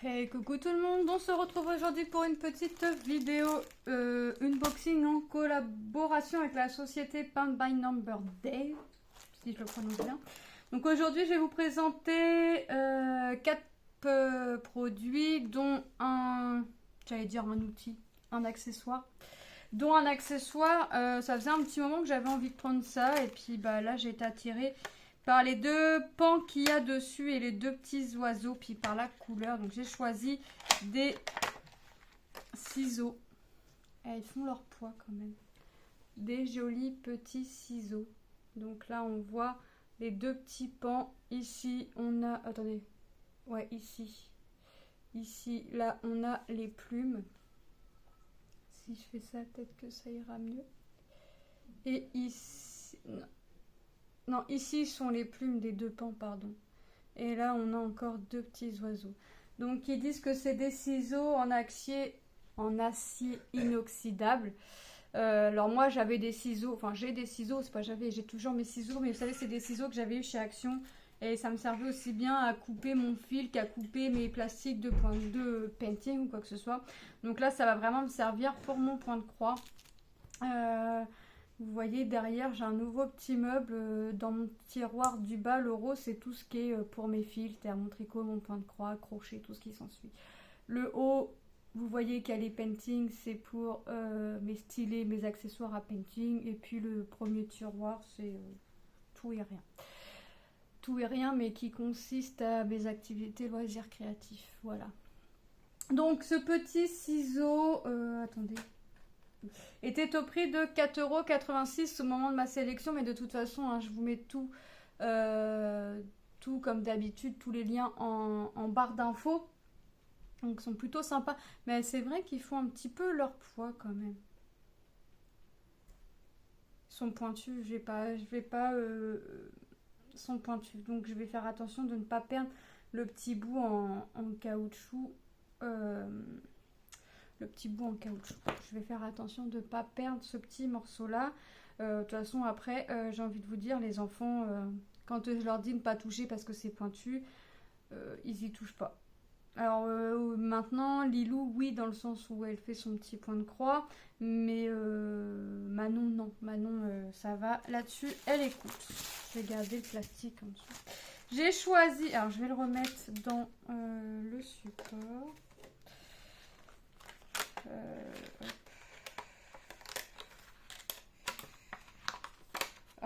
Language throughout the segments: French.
Hey, coucou tout le monde, on se retrouve aujourd'hui pour une petite vidéo unboxing en collaboration avec la société Paint by Number Day, si je le prononce bien. Donc aujourd'hui je vais vous présenter 4 produits dont j'allais dire un outil, un accessoire. Dont un accessoire, ça faisait un petit moment que j'avais envie de prendre ça et puis bah là j'ai été attirée par les deux pans qu'il y a dessus et les deux petits oiseaux, puis par la couleur. Donc j'ai choisi des ciseaux. Et ils font leur poids quand même. Des jolis petits ciseaux. Donc là on voit les deux petits pans. Ici on a... Attendez. Ouais, ici. Ici, là on a les plumes. Si je fais ça, peut-être que ça ira mieux. Et ici... Non, ici sont les plumes des deux pans, pardon. Et là, on a encore deux petits oiseaux. Donc, ils disent que c'est des ciseaux en acier inoxydable. Alors moi, j'avais des ciseaux, enfin j'ai des ciseaux, c'est pas j'avais, j'ai toujours mes ciseaux, mais vous savez, c'est des ciseaux que j'avais eu chez Action. Et ça me servait aussi bien à couper mon fil qu'à couper mes plastiques de point de painting ou quoi que ce soit. Donc là, ça va vraiment me servir pour mon point de croix. Vous voyez derrière j'ai un nouveau petit meuble dans mon tiroir du bas. Le rose c'est tout ce qui est pour mes fils, c'est-à-dire mon tricot, mon point de croix, crochet, tout ce qui s'ensuit. Le haut, vous voyez qu'il y a les paintings, c'est pour mes stylés, mes accessoires à painting. Et puis le premier tiroir c'est tout et rien. Tout et rien mais qui consiste à mes activités loisirs créatifs. Voilà. Donc ce petit ciseau, attendez, était au prix de 4,86 € au moment de ma sélection, mais de toute façon hein, je vous mets tout comme d'habitude, tous les liens en barre d'infos. Donc ils sont plutôt sympas, mais c'est vrai qu'ils font un petit peu leur poids quand même. Ils sont pointus, ils sont pointus, donc je vais faire attention de ne pas perdre le petit bout en caoutchouc. Le petit bout en caoutchouc. Je vais faire attention de ne pas perdre ce petit morceau là. De toute façon après j'ai envie de vous dire, les enfants quand je leur dis de ne pas toucher parce que c'est pointu, ils y touchent pas. Alors maintenant Lilou oui, dans le sens où elle fait son petit point de croix, mais Manon non, Manon ça va là-dessus, elle écoute. Je vais garder le plastique en dessous. J'ai choisi, alors je vais le remettre dans le support.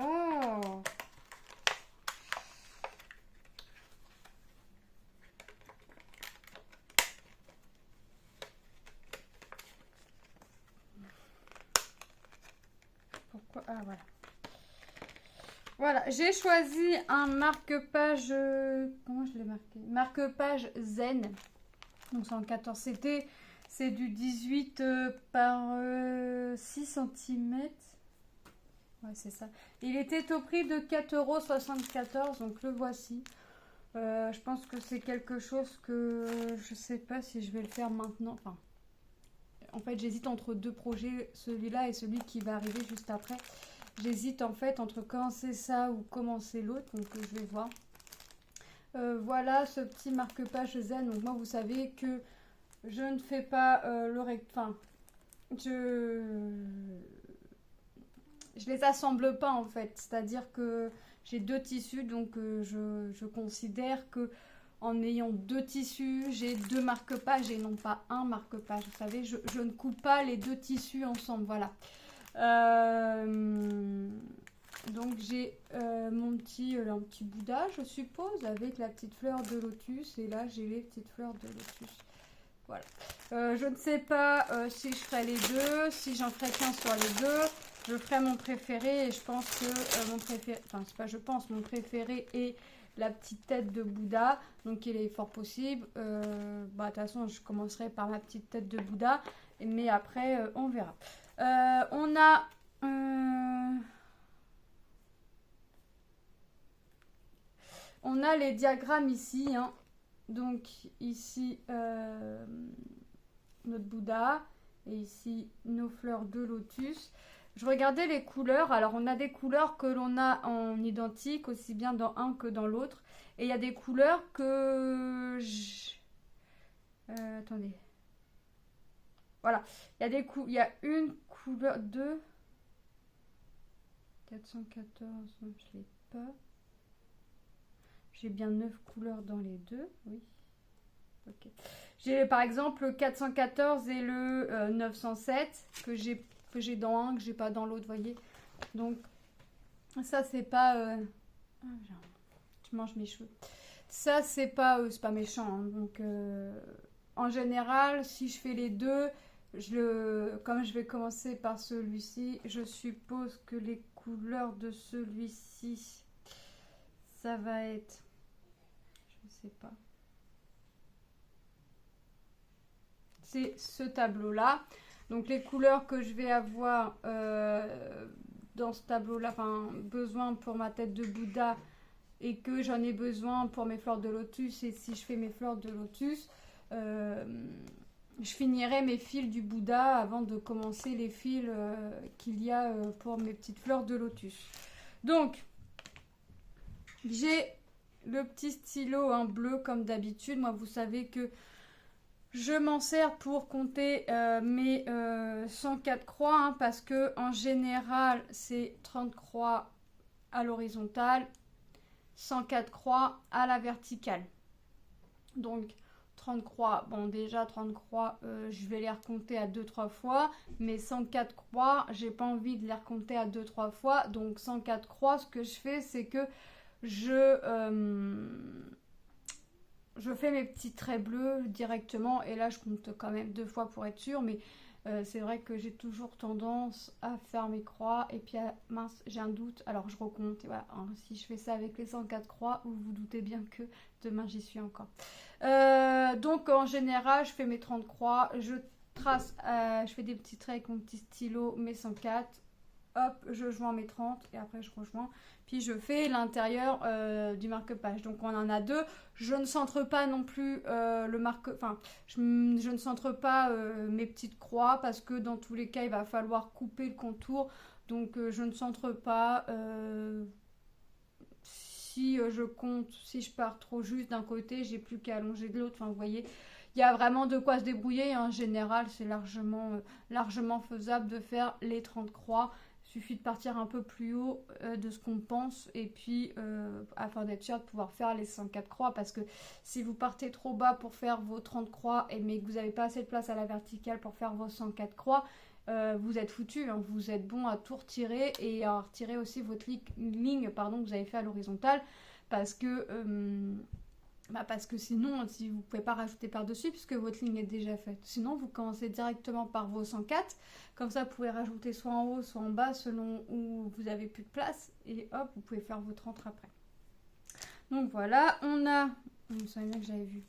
Oh, pourquoi? Ah voilà. Voilà, j'ai choisi un marque-page. Comment je l'ai marqué? Marque-page Zen. Donc c'est en 14 CT. C'est du 18 par 6 cm. Ouais, c'est ça. Il était au prix de 4,74 €, donc le voici. Je pense que c'est quelque chose que je sais pas si je vais le faire maintenant. Enfin, en fait, j'hésite entre deux projets, celui-là et celui qui va arriver juste après. J'hésite en fait entre commencer ça ou commencer l'autre, donc je vais voir. Voilà ce petit marque-page Zen. Donc moi, vous savez que je ne fais pas le enfin, je les assemble pas en fait, c'est-à-dire que j'ai deux tissus, donc je considère que en ayant deux tissus, j'ai deux marque-pages et non pas un marque-page. Vous savez, je ne coupe pas les deux tissus ensemble, voilà. Donc j'ai un petit Bouddha, je suppose, avec la petite fleur de lotus, et là j'ai les petites fleurs de lotus. Voilà. Je ne sais pas si je ferai les deux, si j'en ferai qu'un sur les deux. Je ferai mon préféré et je pense que mon préféré, enfin c'est pas je pense, mon préféré est la petite tête de Bouddha. Donc il est fort possible. De toute façon je commencerai par ma petite tête de Bouddha, mais après on verra. On a les diagrammes ici, hein. Donc ici notre Bouddha et ici nos fleurs de lotus. Je regardais les couleurs. Alors on a des couleurs que l'on a en identique aussi bien dans un que dans l'autre, et il y a des couleurs que attendez. Voilà. Il y a une couleur, 2. 414, non, je l'ai pas. J'ai bien 9 couleurs dans les deux, oui. Ok. J'ai par exemple le 414 et le 907 que j'ai dans un, que j'ai pas dans l'autre, voyez. Donc, ça, c'est pas... je mange mes cheveux. Ça, c'est pas méchant. Hein. Donc, en général, si je fais les deux, comme je vais commencer par celui-ci, je suppose que les couleurs de celui-ci, ça va être... Je ne sais pas. C'est ce tableau-là. Donc, les couleurs que je vais avoir dans ce tableau-là, enfin, besoin pour ma tête de Bouddha et que j'en ai besoin pour mes fleurs de lotus. Et si je fais mes fleurs de lotus, je finirai mes fils du Bouddha avant de commencer les fils qu'il y a pour mes petites fleurs de lotus. Donc, j'ai le petit stylo en bleu comme d'habitude. Moi, vous savez que je m'en sers pour compter mes 104 croix hein, parce que en général, c'est 30 croix à l'horizontale, 104 croix à la verticale. Donc, 30 croix, bon déjà 30 croix, je vais les recompter à 2-3 fois, mais 104 croix, j'ai pas envie de les recompter à 2-3 fois, donc 104 croix, ce que je fais, c'est que je fais mes petits traits bleus directement, et là je compte quand même 2 fois pour être sûr, mais c'est vrai que j'ai toujours tendance à faire mes croix, et puis mince, j'ai un doute, alors je recompte, et voilà, hein, si je fais ça avec les 104 croix, vous vous doutez bien que demain j'y suis encore. Donc en général, je fais mes 30 croix, je trace, je fais des petits traits avec mon petit stylo, mes 104, hop, je joins mes 30 et après je rejoins. Puis je fais l'intérieur du marque-page. Donc on en a deux. Je ne centre pas non plus je ne centre pas mes petites croix parce que dans tous les cas, il va falloir couper le contour. Donc je ne centre pas. Si je compte, si je pars trop juste d'un côté, j'ai plus qu'à allonger de l'autre. Enfin, vous voyez, il y a vraiment de quoi se débrouiller. En général, c'est largement faisable de faire les 30 croix. Il suffit de partir un peu plus haut de ce qu'on pense et puis afin d'être sûr de pouvoir faire les 104 croix parce que si vous partez trop bas pour faire vos 30 croix mais que vous n'avez pas assez de place à la verticale pour faire vos 104 croix, vous êtes foutu, hein. Vous êtes bon à tout retirer et à retirer aussi votre ligne que vous avez fait à l'horizontale parce que sinon, si vous ne pouvez pas rajouter par-dessus puisque votre ligne est déjà faite. Sinon, vous commencez directement par vos 104. Comme ça, vous pouvez rajouter soit en haut, soit en bas selon où vous avez plus de place. Et hop, vous pouvez faire vos 30 après. Donc voilà, on a... Je me souviens bien que j'avais vu...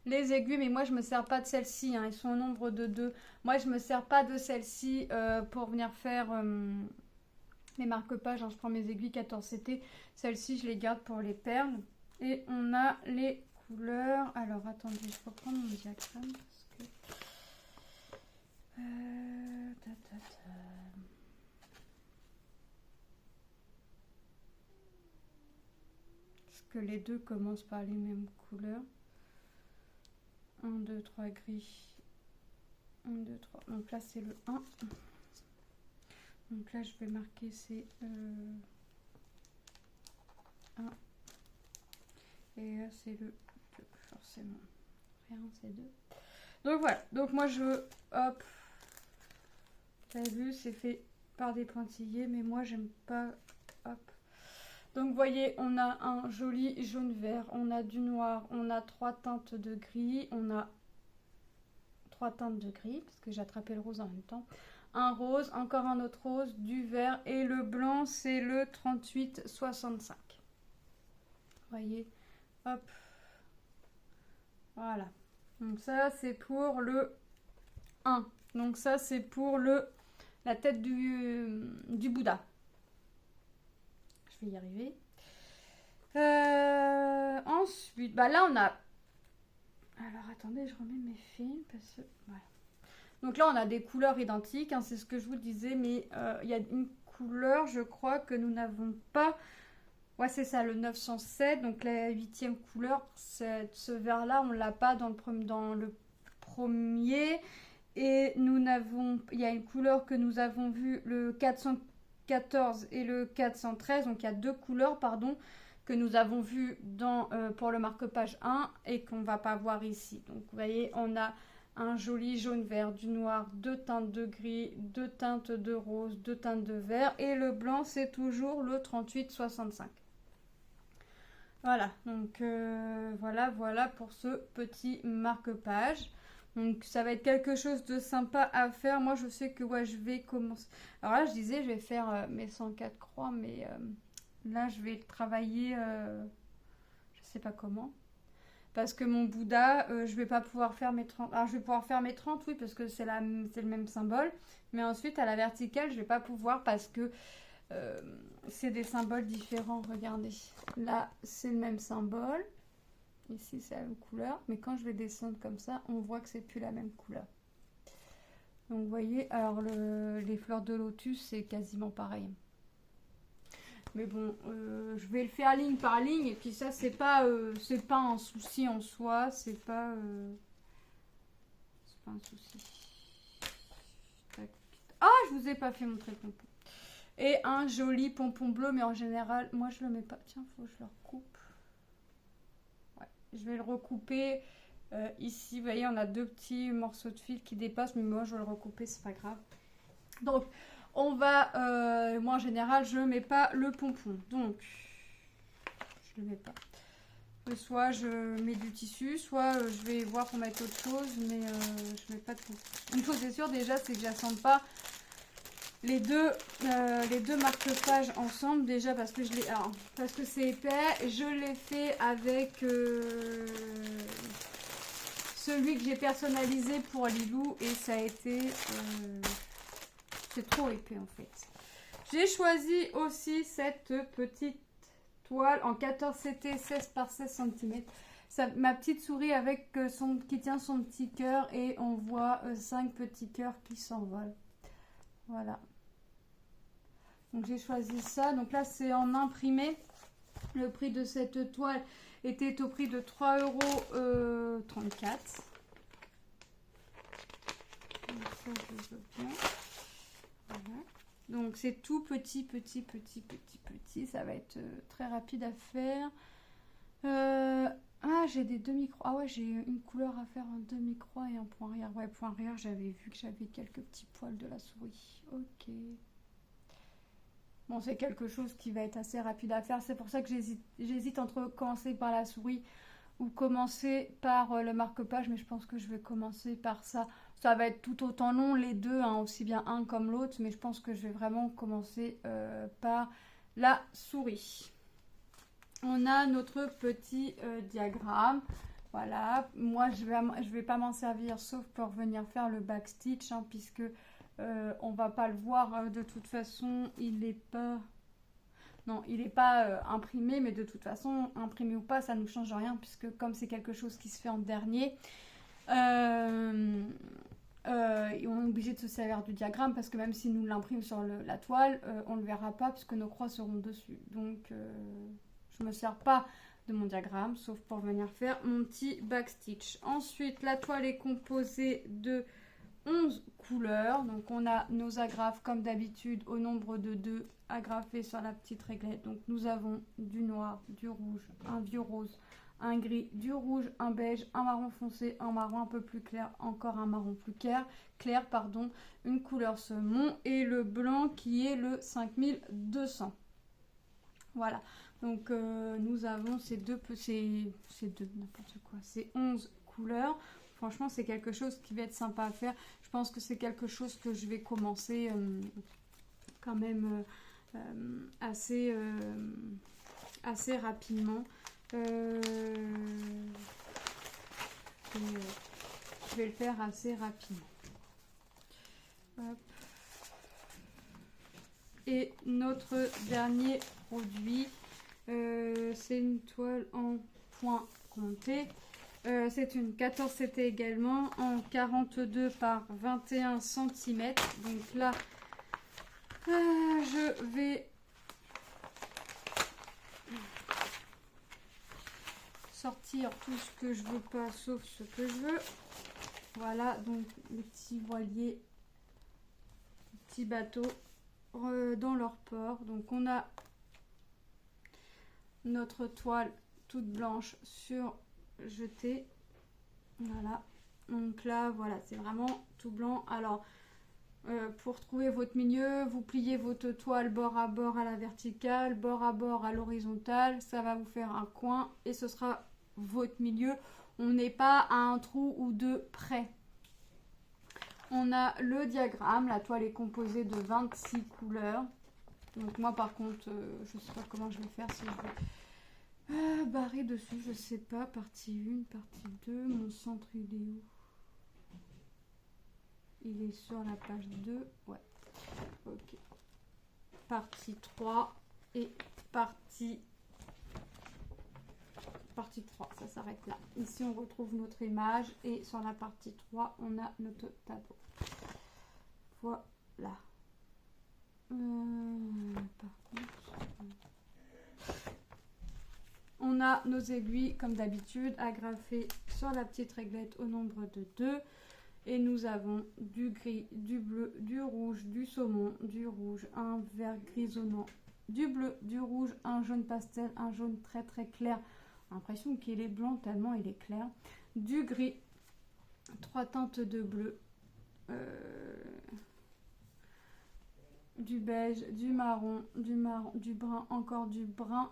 les aiguilles, mais moi je me sers pas de celle-ci, hein, ils sont au nombre de 2. Moi je me sers pas de celle-ci pour venir faire mes marque-pages, hein. Je prends mes aiguilles 14CT, celles-ci je les garde pour les perles. Et on a les couleurs, alors attendez, je vais reprendre mon diagramme parce que... Parce que les deux commencent par les mêmes couleurs. 1, 2, 3 gris. 1, 2, 3. Donc là, c'est le 1. Donc là, je vais marquer c'est 1. Et là, c'est le 2. Forcément. Rien, c'est 2. Donc voilà. Donc moi, je veux... Hop. Vous avez vu, c'est fait par des pointillés. Mais moi, j'aime pas... Hop. Donc, vous voyez, on a un joli jaune-vert, on a du noir, on a 3 teintes de gris, on a 3 teintes de gris, parce que j'ai attrapé le rose en même temps. Un rose, encore un autre rose, du vert, et le blanc, c'est le 38-65. Vous voyez, hop. Voilà. Donc ça, c'est pour le 1. Donc ça, c'est pour la tête du Bouddha. Je vais y arriver. Ensuite, là on a... Alors attendez, je remets mes fils parce que... Voilà. Donc là on a des couleurs identiques, hein, c'est ce que je vous disais, mais il y a une couleur, je crois, que nous n'avons pas. Ouais, c'est ça, le 907, donc la 8e couleur. Ce vert-là, on l'a pas dans le premier. Et il y a une couleur que nous avons vue, le 414 et le 413. Donc il y a deux couleurs, pardon, que nous avons vues pour le marque-page 1 et qu'on ne va pas voir ici. Donc vous voyez, on a un joli jaune-vert, du noir, deux teintes de gris, deux teintes de rose, deux teintes de vert. Et le blanc, c'est toujours le 3865. Voilà, donc voilà pour ce petit marque-page. Donc ça va être quelque chose de sympa à faire. Moi je sais que je vais commencer. Alors là je disais je vais faire mes 104 croix, mais là je vais travailler, je sais pas comment. Parce que mon Bouddha, je vais pas pouvoir faire mes 30. Alors je vais pouvoir faire mes 30, oui, parce que c'est le même symbole. Mais ensuite à la verticale je vais pas pouvoir parce que c'est des symboles différents. Regardez, là c'est le même symbole. Ici, c'est la même couleur. Mais quand je vais descendre comme ça, on voit que c'est plus la même couleur. Donc, vous voyez, alors les fleurs de lotus, c'est quasiment pareil. Mais bon, je vais le faire ligne par ligne. Et puis ça, c'est pas un souci en soi. C'est pas un souci. Ah, je vous ai pas fait montrer le pompon. Et un joli pompon bleu. Mais en général, moi, je le mets pas. Tiens, faut que je le recoupe. Je vais le recouper ici. Vous voyez, on a deux petits morceaux de fil qui dépassent. Mais moi, je vais le recouper, c'est pas grave. Donc, on va... moi, en général, je ne mets pas le pompon. Donc, je ne le mets pas. Soit je mets du tissu, soit je vais voir pour mettre autre chose. Mais je ne mets pas de pompon. Une chose est sûre, déjà, c'est que j'asssemble pas les deux marque-pages ensemble, déjà parce que parce que c'est épais. Je l'ai fait avec celui que j'ai personnalisé pour Lilou et ça a été c'est trop épais en fait. J'ai choisi aussi cette petite toile en 14 CT 16 par 16 cm. Ma petite souris avec qui tient son petit cœur et on voit 5 petits cœurs qui s'envolent. Voilà. Donc j'ai choisi ça. Donc là c'est en imprimé. Le prix de cette toile était au prix de 3,34 €. Donc ça je veux bien. Voilà. Donc c'est tout petit. Ça va être très rapide à faire. Ah, j'ai des demi-croix. Ah ouais, j'ai une couleur à faire en demi-croix et un point arrière. Ouais, point arrière, j'avais vu que j'avais quelques petits poils de la souris. Ok. Bon, c'est quelque chose qui va être assez rapide à faire. C'est pour ça que j'hésite entre commencer par la souris ou commencer par le marque-page. Mais je pense que je vais commencer par ça. Ça va être tout autant long, les deux, hein, aussi bien un comme l'autre. Mais je pense que je vais vraiment commencer par la souris. On a notre petit diagramme. Voilà. Moi, je vais pas m'en servir sauf pour venir faire le backstitch, hein, puisque... on va pas le voir de toute façon, il n'est pas imprimé, mais de toute façon, imprimé ou pas, ça ne nous change rien, puisque comme c'est quelque chose qui se fait en dernier, on est obligé de se servir du diagramme, parce que même si nous l'imprime sur la toile, on ne le verra pas, puisque nos croix seront dessus. Donc, je ne me sers pas de mon diagramme, sauf pour venir faire mon petit backstitch. Ensuite, la toile est composée de 11 couleurs, donc on a nos agrafes comme d'habitude au nombre de 2 agrafées sur la petite réglette. Donc nous avons du noir, du rouge, un vieux rose, un gris, du rouge, un beige, un marron foncé, un marron un peu plus clair, encore un marron plus clair, une couleur saumon et le blanc qui est le 5200. Voilà, donc nous avons ces 11 couleurs. Franchement, c'est quelque chose qui va être sympa à faire. Je pense que c'est quelque chose que je vais commencer quand même assez rapidement. Je vais le faire assez rapidement. Hop. Et notre dernier produit, c'est une toile en point compté. C'est une 14 CT également en 42 par 21 cm. Donc là, je vais sortir tout ce que je veux pas, sauf ce que je veux. Voilà, donc les petits voiliers, les petits bateaux dans leur port. Donc on a notre toile toute blanche sur jetée. Voilà, donc là voilà, c'est vraiment tout blanc. Alors pour trouver votre milieu, vous pliez votre toile bord à bord à la verticale, bord à l'horizontale, ça va vous faire un coin et ce sera votre milieu. On n'est pas à un trou ou deux près. On a le diagramme, la toile est composée de 26 couleurs. Donc moi par contre, je ne sais pas comment je vais faire, si je vais barrer dessus, je sais pas, partie 1, partie 2, mon centre il est où? Il est sur la page 2, ouais, ok. Partie 3 et partie 3, ça s'arrête là. Ici on retrouve notre image et sur la partie 3 on a notre tableau. Voilà. Par contre, on a nos aiguilles comme d'habitude agrafées sur la petite réglette au nombre de 2. Et nous avons du gris, du bleu, du rouge, du saumon, du rouge, un vert grisonnant, du bleu, du rouge, un jaune pastel, un jaune très très clair. L'impression qu'il est blanc tellement il est clair. Du gris, 3 teintes de bleu, du beige, du marron, du brun, encore du brun,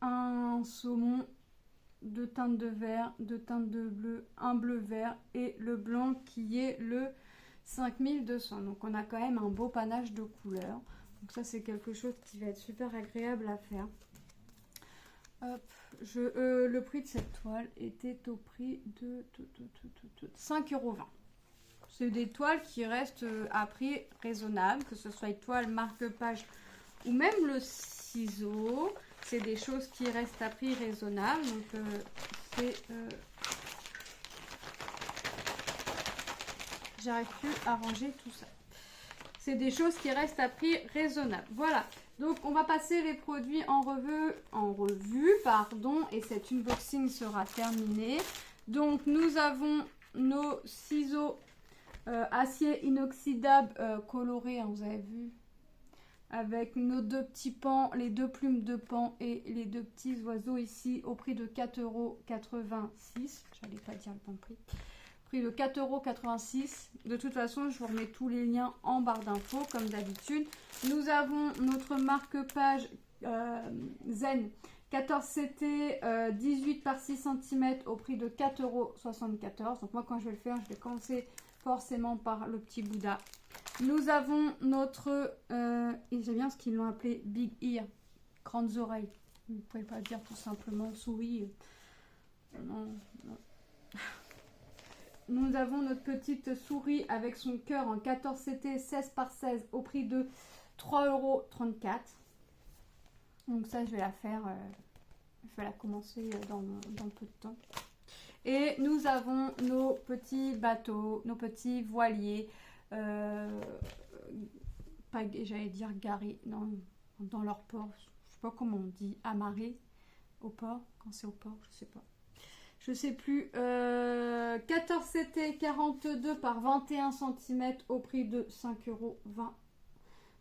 un saumon, 2 teintes de vert, 2 teintes de bleu, un bleu vert et le blanc qui est le 5200. Donc on a quand même un beau panache de couleurs. Donc ça c'est quelque chose qui va être super agréable à faire. Hop, le prix de cette toile était au prix de 5,20 €. C'est des toiles qui restent à prix raisonnable, que ce soit une toile marque-page ou même le ciseau. C'est des choses qui restent à prix raisonnable. Donc j'arrive plus à ranger tout ça. C'est des choses qui restent à prix raisonnable. Voilà. Donc on va passer les produits en revue, pardon, et cet unboxing sera terminé. Donc nous avons nos ciseaux acier inoxydable coloré, hein, vous avez vu, avec nos 2 petits pans, les 2 plumes de pan et les 2 petits oiseaux ici au prix de 4,86 €. J'allais pas dire le bon prix. Prix de 4,86 €. De toute façon, je vous remets tous les liens en barre d'infos comme d'habitude. Nous avons notre marque-page Zen 14 CT 18 par 6 cm au prix de 4,74 €. Donc moi quand je vais le faire, je vais commencer forcément par le petit Bouddha. Nous avons notre, et j'aime bien ce qu'ils l'ont appelé Big Ear, grandes oreilles. Vous ne pouvez pas dire tout simplement souris. Non, non. Nous avons notre petite souris avec son cœur en 14 CT 16 par 16 au prix de 3,34 €. Donc ça, je vais la faire, je vais la commencer dans peu de temps. Et nous avons nos petits bateaux, nos petits voiliers, j'allais dire garés, non, dans leur port, je sais pas comment on dit, amarrés au port, quand c'est au port, je sais pas. Je sais plus, 14 CT 42 par 21 cm au prix de 5,20 €.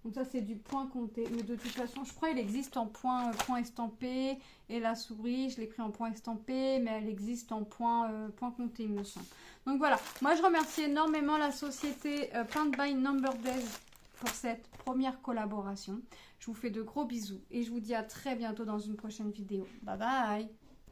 Donc ça c'est du point compté, mais de toute façon je crois qu'il existe en point estampé, et la souris je l'ai pris en point estampé, mais elle existe en point compté il me semble. Donc voilà, moi je remercie énormément la société Paint by Number Days pour cette première collaboration. Je vous fais de gros bisous et je vous dis à très bientôt dans une prochaine vidéo. Bye bye.